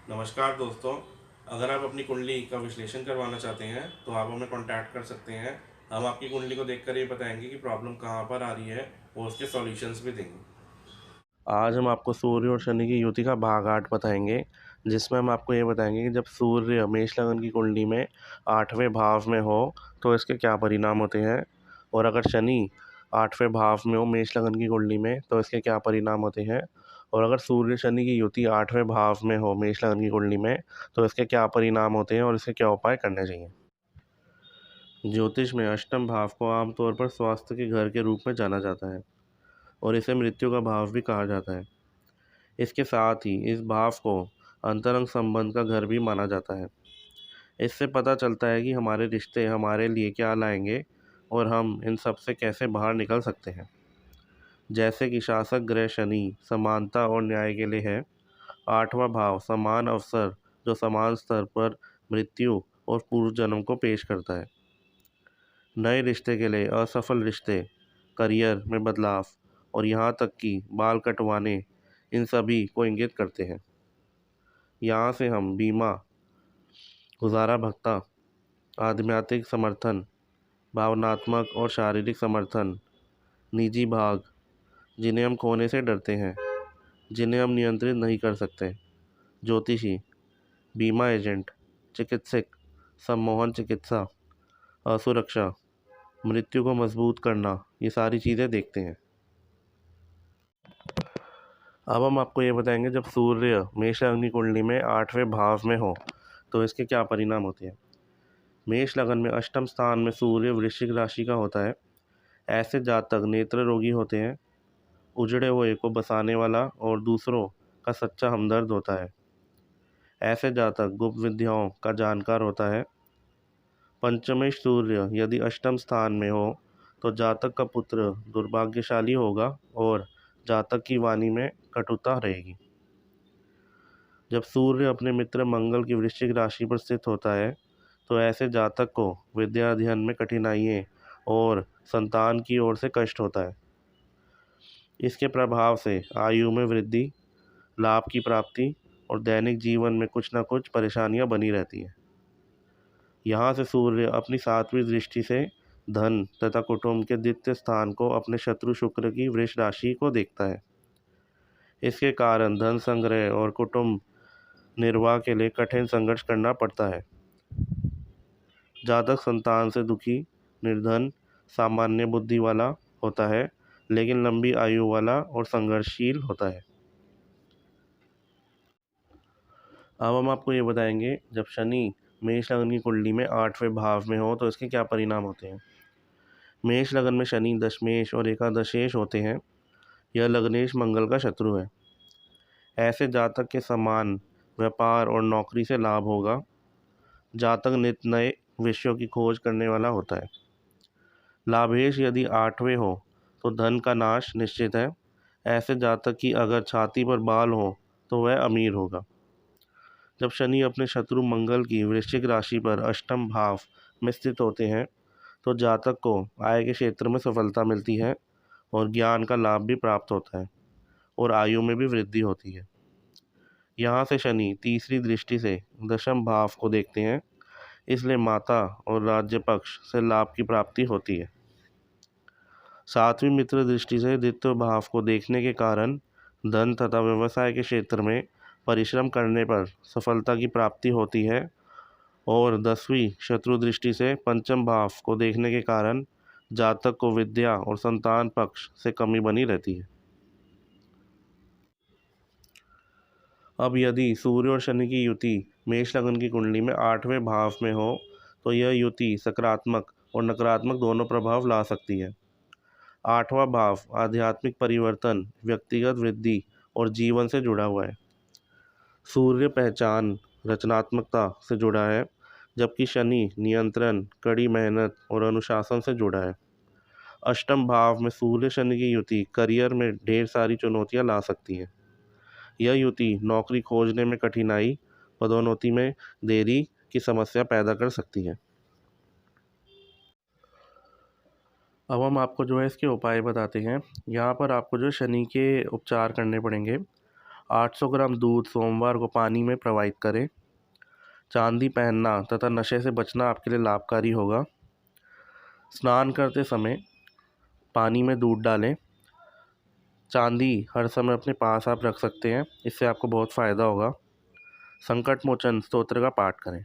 नमस्कार दोस्तों। अगर आप अपनी कुंडली का विश्लेषण करवाना चाहते हैं तो आप हमें कांटेक्ट कर सकते हैं। हम आपकी कुंडली को देखकर ये बताएंगे कि प्रॉब्लम कहाँ पर आ रही है और उसके सॉल्यूशंस भी देंगे। आज हम आपको सूर्य और शनि की युति का भाग 8 बताएंगे, जिसमें हम आपको ये बताएंगे कि जब सूर्य मेष लगन की कुंडली में 8वें भाव में हो तो इसके क्या परिणाम होते हैं, और अगर शनि 8वें भाव में हो मेष लगन की कुंडली में तो इसके क्या परिणाम होते हैं, और अगर सूर्य शनि की युति 8वें भाव में हो मेष लगन की कुंडली में तो इसके क्या परिणाम होते हैं और इसके क्या उपाय करने चाहिए। ज्योतिष में अष्टम भाव को आमतौर पर स्वास्थ्य के घर के रूप में जाना जाता है और इसे मृत्यु का भाव भी कहा जाता है। इसके साथ ही इस भाव को अंतरंग संबंध का घर भी माना जाता है। इससे पता चलता है कि हमारे रिश्ते हमारे लिए क्या लाएंगे और हम इन सब से कैसे बाहर निकल सकते हैं। जैसे कि शासक ग्रह शनि समानता और न्याय के लिए है। 8वां भाव समान अवसर, जो समान स्तर पर मृत्यु और पूर्व जन्म को पेश करता है। नए रिश्ते के लिए असफल रिश्ते, करियर में बदलाव और यहाँ तक कि बाल कटवाने, इन सभी को इंगित करते हैं। यहाँ से हम बीमा, गुजारा भत्ता, आध्यात्मिक समर्थन, भावनात्मक और शारीरिक समर्थन, निजी भाग जिन्हें हम खोने से डरते हैं, जिन्हें हम नियंत्रित नहीं कर सकते, ज्योतिषी, बीमा एजेंट, चिकित्सक, सम्मोहन चिकित्सा, असुरक्षा, मृत्यु को मजबूत करना, ये सारी चीज़ें देखते हैं। अब हम आपको ये बताएंगे जब सूर्य मेष लगन की कुंडली में 8वें भाव में हो तो इसके क्या परिणाम होते हैं। मेष लगन में अष्टम स्थान में सूर्य वृश्चिक राशि का होता है। ऐसे जातक नेत्र रोगी होते हैं, उजड़े हुए को बसाने वाला और दूसरों का सच्चा हमदर्द होता है। ऐसे जातक गुप्त विद्याओं का जानकार होता है। पंचमेश सूर्य यदि अष्टम स्थान में हो तो जातक का पुत्र दुर्भाग्यशाली होगा और जातक की वाणी में कटुता रहेगी। जब सूर्य अपने मित्र मंगल की वृश्चिक राशि पर स्थित होता है तो ऐसे जातक को विद्या अध्ययन में कठिनाइयाँ और संतान की ओर से कष्ट होता है। इसके प्रभाव से आयु में वृद्धि, लाभ की प्राप्ति और दैनिक जीवन में कुछ न कुछ परेशानियां बनी रहती हैं। यहाँ से सूर्य अपनी 7वीं दृष्टि से धन तथा कुटुंब के द्वितीय स्थान को अपने शत्रु शुक्र की वृष राशि को देखता है। इसके कारण धन संग्रह और कुटुंब निर्वाह के लिए कठिन संघर्ष करना पड़ता है। जातक संतान से दुखी, निर्धन, सामान्य बुद्धि वाला होता है, लेकिन लंबी आयु वाला और संघर्षशील होता है। अब हम आपको ये बताएंगे जब शनि मेष लगन की कुंडली में 8वें भाव में हो तो इसके क्या परिणाम होते हैं। मेष लगन में शनि दशमेश और एकादशेश होते हैं। यह लग्नेश मंगल का शत्रु है। ऐसे जातक के समान व्यापार और नौकरी से लाभ होगा। जातक नित्य नए विषयों की खोज करने वाला होता है। लाभेश यदि 8वें हो तो धन का नाश निश्चित है। ऐसे जातक की अगर छाती पर बाल हो तो वह अमीर होगा। जब शनि अपने शत्रु मंगल की वृश्चिक राशि पर अष्टम भाव में स्थित होते हैं तो जातक को आय के क्षेत्र में सफलता मिलती है और ज्ञान का लाभ भी प्राप्त होता है और आयु में भी वृद्धि होती है। यहाँ से शनि तीसरी दृष्टि से दशम भाव को देखते हैं, इसलिए माता और राज्य पक्ष से लाभ की प्राप्ति होती है। 7वीं मित्र दृष्टि से द्वितीय भाव को देखने के कारण धन तथा व्यवसाय के क्षेत्र में परिश्रम करने पर सफलता की प्राप्ति होती है, और 10वीं शत्रु दृष्टि से पंचम भाव को देखने के कारण जातक को विद्या और संतान पक्ष से कमी बनी रहती है। अब यदि सूर्य और शनि की युति मेष लगन की कुंडली में 8वें भाव में हो तो यह युति सकारात्मक और नकारात्मक दोनों प्रभाव ला सकती है। 8वां भाव आध्यात्मिक परिवर्तन, व्यक्तिगत वृद्धि और जीवन से जुड़ा हुआ है। सूर्य पहचान, रचनात्मकता से जुड़ा है, जबकि शनि नियंत्रण, कड़ी मेहनत और अनुशासन से जुड़ा है। अष्टम भाव में सूर्य शनि की युति करियर में ढेर सारी चुनौतियां ला सकती है। यह युति नौकरी खोजने में कठिनाई, पदोन्नति में देरी की समस्या पैदा कर सकती है। अब हम आपको जो है इसके उपाय बताते हैं। यहाँ पर आपको जो शनि के उपचार करने पड़ेंगे। 800 ग्राम दूध सोमवार को पानी में प्रवाहित करें। चांदी पहनना तथा नशे से बचना आपके लिए लाभकारी होगा। स्नान करते समय पानी में दूध डालें। चांदी हर समय अपने पास आप रख सकते हैं, इससे आपको बहुत फ़ायदा होगा। संकट मोचन स्तोत्र का पाठ करें।